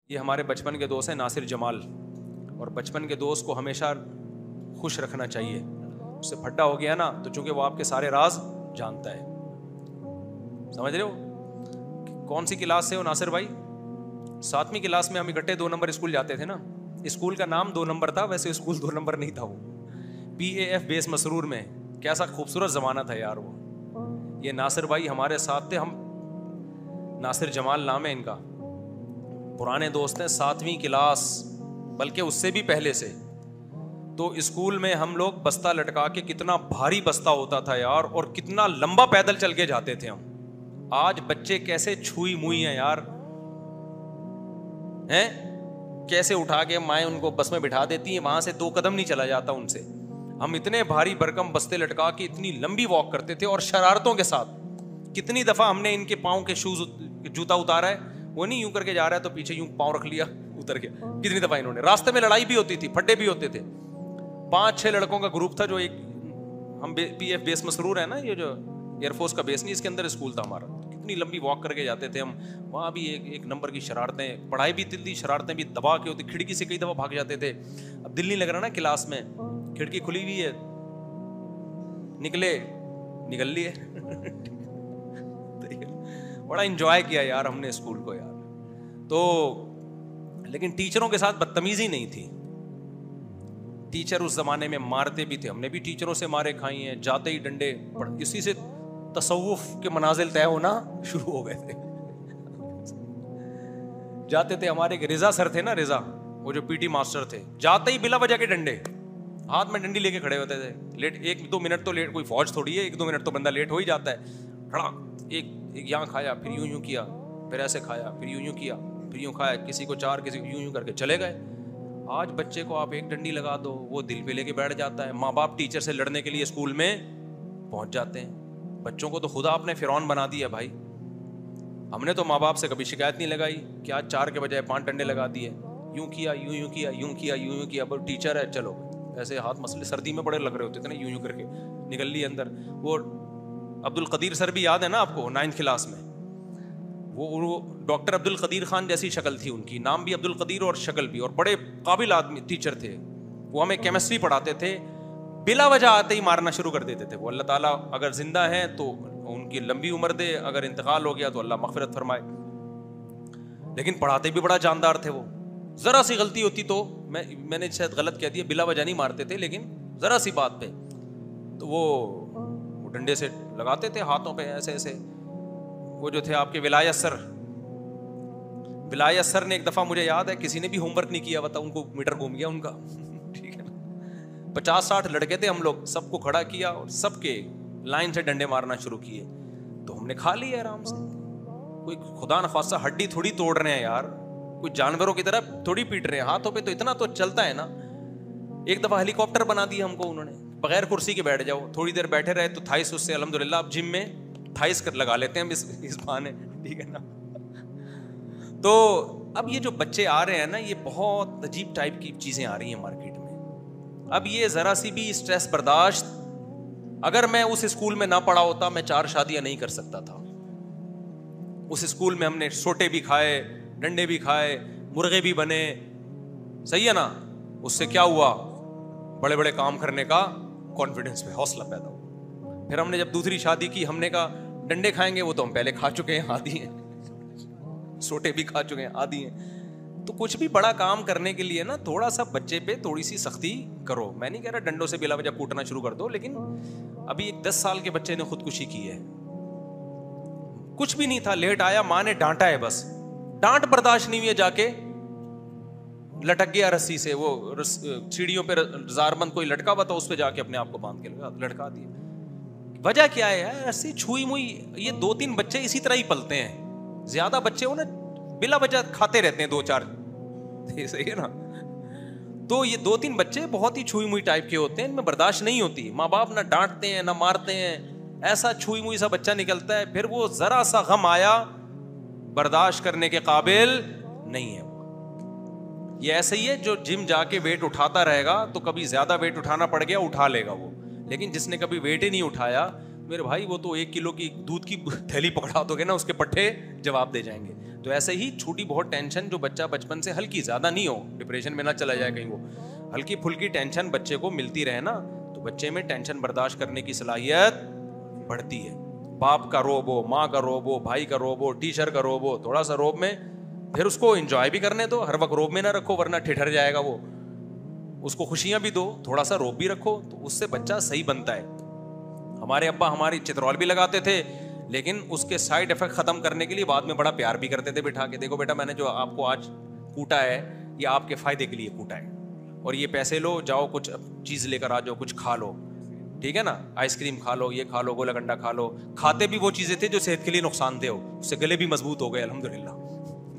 یہ ہمارے بچپن کے دوست ہیں ناصر جمال, اور بچپن کے دوست کو ہمیشہ خوش رکھنا چاہیے. اس سے پھٹا ہو گیا نا تو چونکہ وہ آپ کے سارے راز جانتا ہے. سمجھ رہے ہو؟ کون سی کلاس سے ہو ناصر بھائی؟ 7ویں کلاس میں ہم اکٹھے 2 نمبر اسکول جاتے تھے نا. اسکول کا نام 2 نمبر تھا, ویسے اسکول 2 نمبر نہیں تھا. وہ PAF بیس مسرور میں. کیسا خوبصورت زمانہ تھا یار وہ. یہ ناصر بھائی ہمارے ساتھ تھے. ہم ناصر جمال نام ہے ان کا, پرانے دوست ہیں 7ویں کلاس, بلکہ اس سے بھی پہلے سے. تو اسکول میں ہم لوگ بستہ لٹکا کے, کتنا بھاری بستہ ہوتا تھا یار, اور کتنا لمبا پیدل چل کے جاتے تھے ہم. آج بچے کیسے چھوئی موئی ہیں یار, ہیں کیسے اٹھا کے مائیں ان کو بس میں بٹھا دیتی ہیں, وہاں سے 2 قدم نہیں چلا جاتا ان سے. ہم اتنے بھاری بھرکم بستے لٹکا کے اتنی لمبی واک کرتے تھے, اور شرارتوں کے ساتھ. کتنی دفعہ ہم نے ان کے پاؤں کے شوز جوتا اتارا ہے, وہ نہیں یوں کر کے جا رہا ہے تو پیچھے یوں پاؤں رکھ لیا, اتر گیا. کتنی دفعہ انہوں نے, راستے میں لڑائی بھی ہوتی تھی, پھڈے بھی ہوتے تھے. 5-6 لڑکوں کا گروپ تھا, جو ایک ہم PF بیس مسرور ہے نا, یہ جو ایئر فورس کا بیس نہیں, اس کے اندر اسکول تھا ہمارا. کتنی لمبی واک کر کے جاتے تھے ہم. وہاں بھی ایک نمبر کی شرارتیں, پڑھائی بھی دل دی, شرارتیں بھی دبا کے ہوتی. کھڑکی سے کئی دفعہ بھاگ جاتے تھے. اب دل نہیں لگ رہا نا کلاس میں, کھڑکی کھلی ہوئی ہے, نکل لیے. بڑا انجوائے کیا یار ہم نے اسکول کو یار. تو لیکن ٹیچروں کے ساتھ بدتمیزی نہیں تھی. ٹیچر اس زمانے میں مارتے بھی تھے, ہم نے بھی ٹیچروں سے مارے کھائی ہیں, جاتے ہی ڈنڈے. اسی سے تصوف کے منازل طے ہونا شروع ہو گئے تھے. جاتے تھے, ہمارے ایک رضا سر تھے نا, رضا, وہ جو PT ماسٹر تھے, جاتے ہی بلا وجہ کے ڈنڈے, ہاتھ میں ڈنڈی لے کے کھڑے ہوتے تھے. لیٹ 1-2 منٹ تو لیٹ, کوئی فوج تھوڑی ہے, 1-2 منٹ تو بندہ لیٹ ہو ہی جاتا ہے. کھڑا ایک یہاں کھایا, پھر یوں کیا, پھر ایسے کھایا, پھر یوں کیا, پھر یوں کھایا, کسی کو 4, کسی کو یوں کر کے چلے گئے. آج بچے کو آپ ایک ڈنڈی لگا دو, وہ دل پہ لے کے بیٹھ جاتا ہے. ماں باپ ٹیچر سے لڑنے کے لیے اسکول میں پہنچ جاتے ہیں. بچوں کو تو خدا اپنے فرعون بنا دیا بھائی. ہم نے تو ماں باپ سے کبھی شکایت نہیں لگائی, کیا 4 کے بجائے 5 ڈنڈے لگا دیے, یوں کیا, یوں کیا, یوں کیا, یوں کیا. اب ٹیچر ہے, چلو ایسے ہاتھ مسئلے, سردی میں بڑے لگ رہے ہوتے تھے نا, یوں کر کے نکل لیے اندر. وہ عبد القدیر سر بھی یاد ہے نا آپ کو, 9th کلاس میں, وہ ڈاکٹر عبد القدیر خان جیسی شکل تھی ان کی, نام بھی عبد القدیر اور شکل بھی, اور بڑے قابل آدمی ٹیچر تھے. وہ ہمیں کیمسٹری پڑھاتے تھے, بلا وجہ آتے ہی مارنا شروع کر دیتے تھے. وہ اللہ تعالیٰ اگر زندہ ہیں تو ان کی لمبی عمر دے, اگر انتقال ہو گیا تو اللہ مغفرت فرمائے. لیکن پڑھاتے بھی بڑا جاندار تھے وہ. ذرا سی غلطی ہوتی تو میں نے شاید غلط کہہ دیا, بلا وجہ نہیں مارتے تھے, لیکن ذرا سی بات پہ تو وہ ڈنڈے سے لگاتے تھے ہاتھوں پہ ایسے ایسے. وہ جو تھے آپ کے ولایت سر نے ایک دفعہ, مجھے یاد ہے, کسی نے بھی ہوم ورک نہیں کیا ہوا تھا, ان کو میٹر گھوم گیا ان کا, ٹھیک ہے نا, 50-60 لڑکے تھے ہم لوگ, سب کو کھڑا کیا اور سب کے لائن سے ڈنڈے مارنا شروع کیے. تو ہم نے کھا لیا آرام سے. کوئی خدا نخواستہ ہڈی تھوڑی توڑ رہے ہیں یار, کوئی جانوروں کی طرح تھوڑی پیٹ رہے ہیں, ہاتھوں پہ تو اتنا تو چلتا ہے نا. ایک دفعہ ہیلی کاپٹر بنا دیا ہم کو انہوں نے, بغیر کرسی کے بیٹھ جاؤ, تھوڑی دیر بیٹھے رہے تو تھائس اس سے الحمدللہ اب جم میں تھائس کر لگا لیتے ہیں ہم اس بہانے, ٹھیک ہے نا. تو اب یہ جو بچے آ رہے ہیں نا, یہ بہت عجیب ٹائپ کی چیزیں آ رہی ہیں مارکیٹ میں. اب یہ ذرا سی بھی اسٹریس برداشت, اگر میں اس اسکول میں نہ پڑھا ہوتا, میں 4 شادیاں نہیں کر سکتا تھا. اس اسکول میں ہم نے سوٹے بھی کھائے, ڈنڈے بھی کھائے, مرغے بھی بنے, صحیح ہے نا. اس سے کیا ہوا, بڑے بڑے کام کرنے کا کانفیڈنس پہ حوصلہ پیدا ہوا. پھر ہم نے جب دوسری شادی کی, ہم نے کہا ڈنڈے کھائیں گے, وہ تو ہم پہلے کھا چکے ہیں, عادی ہیں, سوٹے بھی کھا چکے ہیں, عادی ہیں. تو کچھ بھی بڑا کام کرنے کے لیے نا, تھوڑا سا بچے پہ تھوڑی سی سختی کرو. میں نہیں کہہ رہا ڈنڈوں سے بلا وجہ کوٹنا شروع کر دو, لیکن ابھی ایک 10 سال کے بچے نے خودکشی کی ہے, کچھ بھی نہیں تھا, لیٹ آیا, ماں نے ڈانٹا ہے, بس ڈانٹ برداشت نہیں ہوئی, جا کے لٹک گیا رسی سے. وہ سیڑھیوں پہ زاربند کوئی لٹکا ہوا تھا, اس پہ جا کے اپنے آپ کو باندھ کے لٹکا دیا. وجہ کیا ہے یار, رسی چھوئی موئی. یہ 2-3 بچے اسی طرح ہی پلتے ہیں. زیادہ بچے ہو نا, بلا وجہ کھاتے رہتے ہیں 2-4, صحیح ہے نا. تو یہ 2-3 بچے بہت ہی چھوئی موئی ٹائپ کے ہوتے ہیں, ان میں برداشت نہیں ہوتی. ماں باپ نہ ڈانٹتے ہیں نہ مارتے ہیں, ایسا چھوئی موئی سا بچہ نکلتا ہے. پھر وہ ذرا سا غم آیا, برداشت کرنے کے قابل نہیں ہے. یہ ایسا ہی ہے جو جم جا کے ویٹ اٹھاتا رہے گا, تو کبھی زیادہ ویٹ اٹھانا پڑ گیا, اٹھا لے گا وہ. لیکن جس نے کبھی ویٹ ہی نہیں اٹھایا, میرے بھائی وہ تو 1 کلو کی دودھ کی تھیلی پکڑا دو گے نا, اس کے پٹھے جواب دے جائیں گے. تو ایسے ہی چھوٹی بہت ٹینشن جو بچہ بچپن سے, ہلکی, زیادہ نہیں ہو, ڈپریشن میں نہ چلا جائے کہیں, وہ ہلکی پھلکی ٹینشن بچے کو ملتی رہے نا, تو بچے میں ٹینشن برداشت کرنے کی صلاحیت بڑھتی ہے. باپ کا روب ہو, ماں کا روب ہو, بھائی کا روب ہو, ٹیچر کا روب ہو, تھوڑا سا روب میں پھر اس کو انجوائے بھی کرنے دو, ہر وقت روب میں نہ رکھو ورنہ ٹھٹر جائے گا وہ. اس کو خوشیاں بھی دو, تھوڑا سا روب بھی رکھو, تو اس سے بچہ صحیح بنتا ہے. ہمارے ابا ہماری چترول بھی لگاتے تھے, لیکن اس کے سائڈ افیکٹ ختم کرنے کے لیے بعد میں بڑا پیار بھی کرتے تھے بٹھا کے, دیکھو بیٹا میں نے جو آپ کو آج کوٹا ہے یہ آپ کے فائدے کے لیے کوٹا ہے, اور یہ پیسے لو, جاؤ کچھ چیز لے کر آ جاؤ, کچھ کھا لو, ٹھیک ہے نا, آئس کریم کھا لو, یہ کھا لو, گولا گنڈا کھا لو. کھاتے بھی وہ چیزیں تھے جو صحت کے لیے نقصان دہ ہو, اس سے گلے بھی مضبوط ہو گئے الحمدللہ,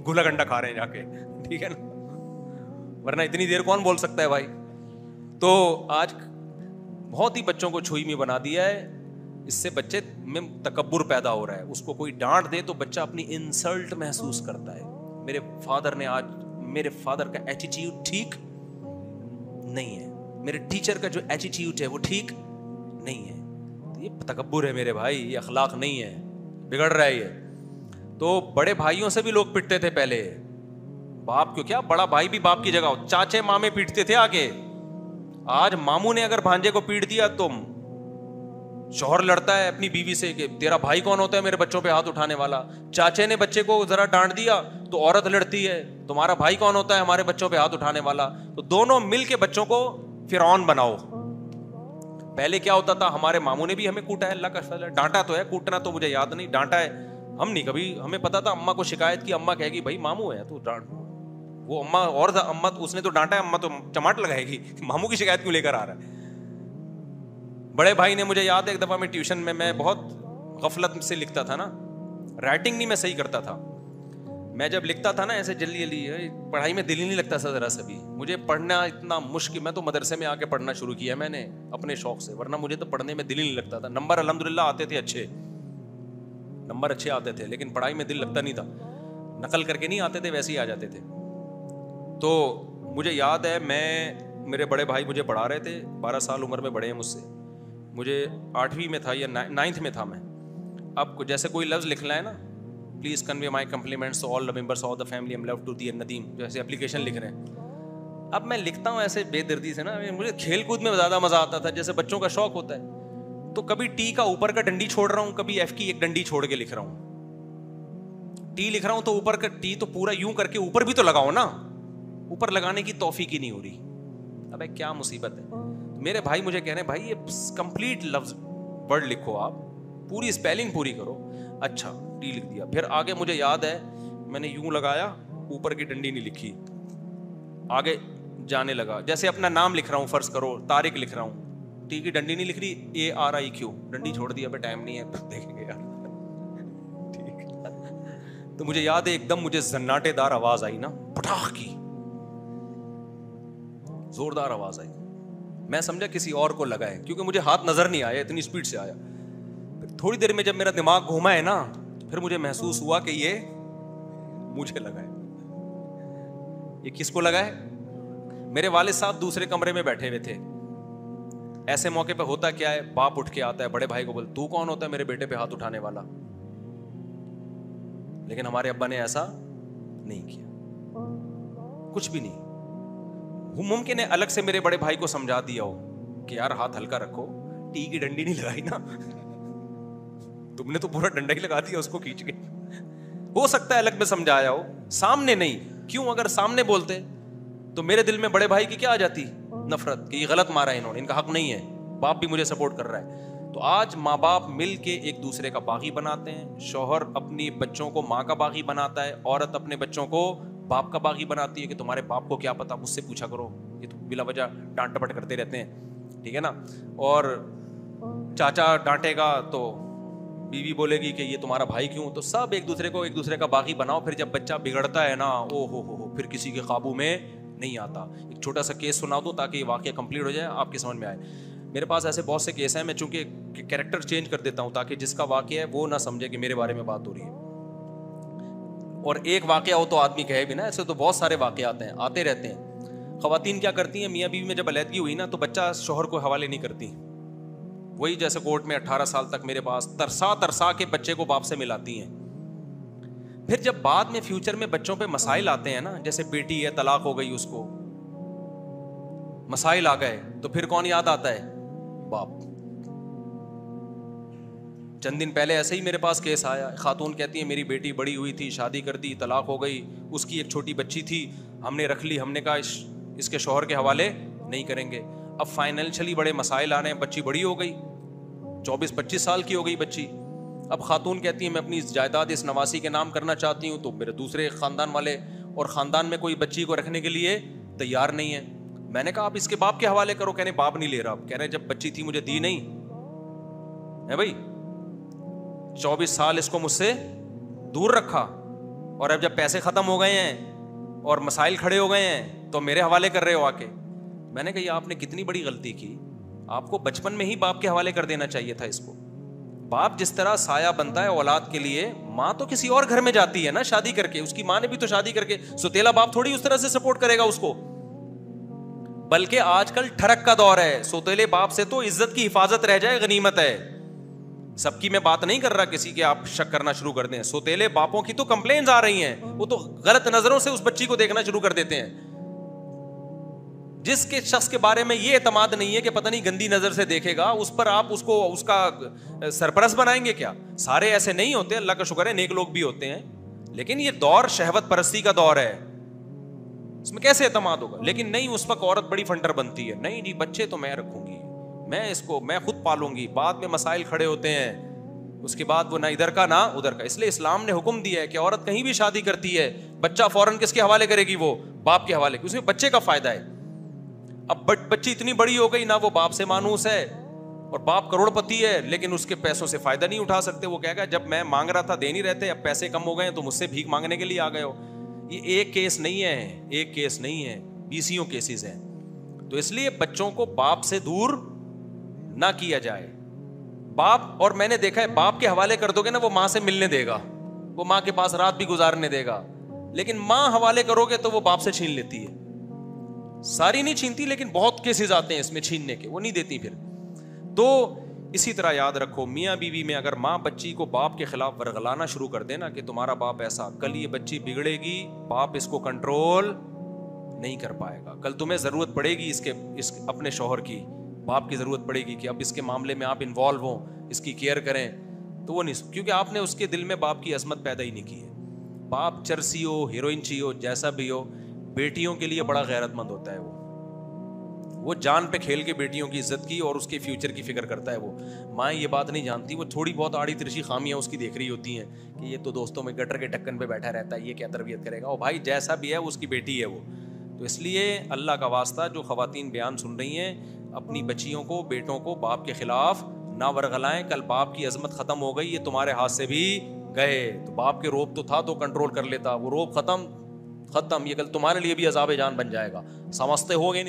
گولا گنڈا کھا رہے ہیں جا کے, ٹھیک ہے نا, ورنہ اتنی دیر کون بول سکتا ہے بھائی. تو آج بہت ہی بچوں کو چھوئی میں بنا دیا ہے, اس سے بچے میں تکبر پیدا ہو رہا ہے. اس کو کوئی ڈانٹ دے تو بچہ اپنی انسلٹ محسوس کرتا ہے. میرے فادر کا ایٹیٹیوڈ ٹھیک نہیں ہے, میرے ٹیچر کا جو ایٹیٹیوڈ ہے وہ ٹھیک نہیں ہے. یہ تکبر ہے میرے بھائی, یہ اخلاق نہیں ہے, بگڑ رہا ہے یہ. تو بڑے بھائیوں سے بھی لوگ پٹتے تھے پہلے, باپ کیوں کیا, بڑا بھائی بھی باپ کی جگہ ہو, چاچے مامے پیٹتے تھے آگے. آج ماموں نے اگر بھانجے کو پیٹ دیا تو شوہر لڑتا ہے اپنی بیوی سے کہ تیرا بھائی کون ہوتا ہے میرے بچوں پہ ہاتھ اٹھانے والا. چاچے نے بچے کو ذرا ڈانٹ دیا تو عورت لڑتی ہے, تمہارا بھائی کون ہوتا ہے ہمارے بچوں پہ ہاتھ اٹھانے والا. تو دونوں مل کے بچوں کو فرعون بناؤ. پہلے کیا ہوتا تھا, ہمارے ماموں نے بھی ہمیں کوٹا ہے, اللہ کا فضل ہے, ڈانٹا تو ہے, کوٹنا تو مجھے یاد نہیں, ڈانٹا ہے ہم نہیں کبھی. ہمیں پتا تھا اماں کو شکایت کی, اماں کہے گی بھائی ماموں ہے تو ڈانٹ, وہ اماں اور اماں اس نے تو ڈانٹا ہے, اماں تو چماٹ لگائے گی, ماموں کی شکایت کیوں لے کر آ رہا ہے. بڑے بھائی نے, مجھے یاد ہے ایک دفعہ میں ٹیوشن میں بہت غفلت سے لکھتا تھا نا, رائٹنگ نہیں میں صحیح کرتا تھا. میں جب لکھتا تھا نا ایسے جلدی جلدی, پڑھائی میں دل ہی نہیں لگتا تھا ذرا سا بھی. مجھے پڑھنا اتنا مشکل, میں تو مدرسے میں آ کے پڑھنا شروع کیا میں نے اپنے شوق سے, ورنہ مجھے تو پڑھنے میں دل ہی نہیں لگتا تھا. نمبر الحمدللہ آتے تھے, اچھے نمبر اچھے آتے تھے, لیکن پڑھائی میں دل لگتا نہیں تھا. نقل کر کے نہیں آتے تھے, ویسے ہی آ جاتے تھے. تو مجھے یاد ہے میرے بڑے بھائی مجھے پڑھا رہے تھے, 12 سال عمر میں بڑے ہیں مجھ سے, مجھے 8ویں میں تھا یا 9th میں تھا میں. اب جیسے کوئی لفظ لکھنا ہے نا, please convey my compliments to all the members of the family, am love to the Nadeem, جیسے اپلیکیشن لکھ رہے ہیں. اب میں لکھتا ہوں ایسے بے دردی سے نا, مجھے کھیل کود میں زیادہ مزہ آتا تھا, جیسے بچوں کا شوق ہوتا ہے. تو کبھی ٹی کا اوپر کا ڈنڈی چھوڑ رہا ہوں, کبھی ایف کی ایک ڈنڈی چھوڑ کے لکھ رہا ہوں. ٹی لکھ رہا ہوں تو اوپر کا ٹی تو پورا یوں کر کے اوپر بھی تو لگاؤ نا, اوپر لگانے کی توفیق ہی نہیں ہو رہی. ابے کیا مصیبت ہے. میرے بھائی مجھے کہہ رہے ہیں بھائی یہ کمپلیٹ لفظ ورڈ لکھو, آپ پوری اسپیلنگ پوری کرو. اچھا ٹی لکھ دیا, پھر آگے مجھے یاد ہے میں نے یوں لگایا, اوپر کی ڈنڈی نہیں لکھی, آگے جانے لگا. جیسے اپنا نام لکھ رہا ہوں, فرض کرو طارق لکھ رہا ہوں, ٹی کی ڈنڈی نہیں لکھ رہی, ARIQ, ڈنڈی چھوڑ دی, ابے ٹائم نہیں ہے, دیکھیں گے یار. ٹھیک, تو مجھے یاد ہے ایک دم مجھے زناٹے دار آواز آئی نا, پٹاخ کی زوردار آواز آئی. میں سمجھا کسی اور کو لگا ہے, کیونکہ مجھے ہاتھ نظر نہیں آیا, اتنی اسپیڈ سے آیا. پھر تھوڑی دیر میں جب میرا دماغ گھوما ہے نا, پھر مجھے محسوس ہوا کہ یہ مجھے لگا ہے. یہ کس کو لگا ہے؟ میرے والد صاحب دوسرے کمرے میں بیٹھے ہوئے تھے. ایسے موقع پہ ہوتا کیا ہے, باپ اٹھ کے آتا ہے, بڑے بھائی کو بول تو کون ہوتا ہے میرے بیٹے پہ ہاتھ اٹھانے والا. لیکن ہمارے ابا نے ایسا نہیں کیا, کچھ بھی نہیں. ممکن ہے الگ سے میرے بڑے بھائی کو سمجھا دیا ہو کہ یار ہاتھ ہلکا رکھو, ٹی کی ڈنڈی نہیں لگائی نا, تم نے تو پورا ڈنڈا ہی لگا دیا اس کو کھینچ کے. ہو سکتا ہے الگ میں سمجھایا ہو, سامنے نہیں. کیوں, اگر سامنے بولتے تو میرے دل میں بڑے بھائی کی کیا آ جاتی, نفرت, کہ یہ غلط مارا ہے انہوں نے, ان کا حق نہیں ہے, باپ بھی مجھے سپورٹ کر رہا ہے. تو آج ماں باپ مل کے ایک دوسرے کا باغی بناتے ہیں. شوہر اپنی بچوں کو ماں کا باغی بناتا ہے, عورت اپنے بچوں کو باپ کا باغی بناتی ہے کہ تمہارے باپ کو کیا پتا, مجھ سے پوچھا کرو, یہ تو بلا وجہ ڈانٹ ٹپٹ کرتے رہتے ہیں, ٹھیک ہے نا. اور چاچا ڈانٹے گا تو بیوی بولے گی کہ یہ تمہارا بھائی کیوں. تو سب ایک دوسرے کا باغی بناؤ. پھر جب بچہ بگڑتا ہے نا, او ہو پھر کسی کے قابو میں نہیں آتا. ایک چھوٹا سا کیس سنا دوں تاکہ یہ واقعہ کمپلیٹ ہو جائے, آپ کی سمجھ میں آئے. میرے پاس ایسے بہت سے کیس ہیں, میں چونکہ کیریکٹر چینج کر دیتا ہوں تاکہ جس کا واقعہ ہے وہ نہ سمجھے کہ میرے بارے میں بات ہو رہی ہے. اور ایک واقعہ ہو تو آدمی کہے بھی نا, ایسے تو بہت سارے واقعات ہیں, آتے رہتے ہیں. خواتین کیا کرتی ہیں, میاں بیوی میں جب علیحدگی ہوئی نا تو بچہ شوہر کو حوالے نہیں کرتی, وہی جیسے کورٹ میں 18 سال تک میرے پاس ترسا ترسا کے بچے کو باپ سے ملاتی ہیں. پھر جب بعد میں فیوچر میں بچوں پہ مسائل آتے ہیں نا, جیسے بیٹی ہے طلاق ہو گئی, اس کو مسائل آ گئے, تو پھر کون یاد آتا ہے؟ باپ. چند دن پہلے ایسے ہی میرے پاس کیس آیا, خاتون کہتی ہے میری بیٹی بڑی ہوئی تھی, شادی کر دی, طلاق ہو گئی, اس کی ایک چھوٹی بچی تھی, ہم نے رکھ لی, ہم نے کہا اس کے شوہر کے حوالے نہیں کریں گے. اب فائنینشلی بڑے مسائل آ رہے ہیں, بچی بڑی ہو گئی, 24-25 سال کی ہو گئی بچی. اب خاتون کہتی ہے میں اپنی جائیداد اس نواسی کے نام کرنا چاہتی ہوں, تو میرے دوسرے خاندان والے اور خاندان میں کوئی بچی کو رکھنے کے لیے تیار نہیں ہے. میں نے کہا آپ اس کے باپ کے حوالے کرو. کہنے باپ نہیں لے رہا. کہہ رہے جب بچی تھی مجھے دی نہیں ہے بھائی, 24 سال اس کو مجھ سے دور رکھا, اور اب جب پیسے ختم ہو گئے ہیں اور مسائل کھڑے ہو گئے ہیں تو میرے حوالے کر رہے ہو آ کے. میں نے کہا یہ آپ نے کتنی بڑی غلطی کی, آپ کو بچپن میں ہی باپ کے حوالے کر دینا چاہیے تھا اس کو. باپ جس طرح سایہ بنتا ہے اولاد کے لیے, ماں تو کسی اور گھر میں جاتی ہے نا شادی کر کے, اس کی ماں نے بھی تو شادی کر کے, سوتیلا باپ تھوڑی اس طرح سے سپورٹ کرے گا اس کو. بلکہ آج کل ٹھڑک کا دور ہے, سوتیلے باپ سے تو عزت کی حفاظت رہ جائے غنیمت ہے. سب کی میں بات نہیں کر رہا کسی کے آپ شک کرنا شروع کر دیں. سوتیلے باپوں کی تو کمپلینز آ رہی ہیں, وہ تو غلط نظروں سے اس بچی کو دیکھنا شروع کر دیتے ہیں. جس کے شخص کے بارے میں یہ اعتماد نہیں ہے کہ پتہ نہیں گندی نظر سے دیکھے گا, اس پر آپ اس کو اس کا سرپرست بنائیں گے کیا؟ سارے ایسے نہیں ہوتے, اللہ کا شکر ہے نیک لوگ بھی ہوتے ہیں, لیکن یہ دور شہوت پرستی کا دور ہے, اس میں کیسے اعتماد ہوگا؟ لیکن نہیں, اس وقت عورت بڑی فنٹر بنتی ہے, نہیں بچے تو میں رکھوں گی, میں اس کو میں خود پالوں گی. بعد میں مسائل کھڑے ہوتے ہیں, اس کے بعد وہ نہ ادھر کا نہ ادھر کا. اس لیے اسلام نے حکم دیا ہے کہ عورت کہیں بھی شادی کرتی ہے, بچہ فوراً کس کے حوالے کرے گی؟ وہ باپ کے حوالے, اس میں بچے کا فائدہ ہے. اب بچی اتنی بڑی ہو گئی, نہ وہ باپ سے مانوس ہے, اور باپ کروڑ پتی ہے لیکن اس کے پیسوں سے فائدہ نہیں اٹھا سکتے. وہ کہے گا جب میں مانگ رہا تھا دے نہیں رہتے, اب پیسے کم ہو گئے تو مجھ سے بھیک مانگنے کے لیے آ گئے ہو. یہ ایک کیس نہیں ہے, ایک کیس نہیں ہے, 20 کیسز ہیں. تو اس لیے بچوں کو باپ سے دور نہ کیا جائے. باپ, اور میں نے دیکھا ہے باپ کے حوالے کر دو گے نا, وہ ماں سے ملنے دے گا, وہ ماں کے پاس رات بھی گزارنے دے گا. لیکن ماں حوالے کرو گے تو وہ باپ سے چھین لیتی ہے. ساری نہیں چھینتی لیکن بہت کیسز آتے ہیں اس میں چھیننے کے, وہ نہیں دیتی پھر. تو اسی طرح یاد رکھو, میاں بیوی میں اگر ماں بچی کو باپ کے خلاف ورغلانا شروع کر دے نا کہ تمہارا باپ ایسا, کل یہ بچی بگڑے گی, باپ اس کو کنٹرول نہیں کر پائے گا. کل تمہیں ضرورت پڑے گی اس اپنے شوہر کی, باپ کی ضرورت پڑے گی کہ اب اس کے معاملے میں آپ انوالو ہوں, اس کی کیئر کریں. تو وہ نہیں, کیونکہ آپ نے اس کے دل میں باپ کی عظمت پیدا ہی نہیں کی ہے. باپ چرسی ہو, ہیروئن چی ہو, جیسا بھی ہو, بیٹیوں کے لیے بڑا غیرت مند ہوتا ہے. وہ جان پہ کھیل کے بیٹیوں کی عزت کی اور اس کے فیوچر کی فکر کرتا ہے. وہ ماں یہ بات نہیں جانتی, وہ تھوڑی بہت آڑی ترچھی خامیاں اس کی دیکھ رہی ہوتی ہیں کہ یہ تو دوستوں میں گٹر کے ڈھکن پہ بیٹھا رہتا ہے, یہ کیا تربیت کرے گا. او بھائی جیسا بھی ہے اس کی بیٹی ہے وہ. تو اس لیے اللہ کا واسطہ, جو خواتین بیان سن رہی ہیں, اپنی بچیوں کو, بیٹوں کو باپ کے خلاف نہ ورغلائیں. کل باپ کی عظمت ختم ہو گئی, یہ تمہارے ہاتھ سے بھی گئے. تو باپ کے روب تو تھا تو کنٹرول کر لیتا, وہ روب ختم, یہ کل تمہارے لیے بھی عذاب جان بن جائے گا. سمجھتے ہو گے نہیں.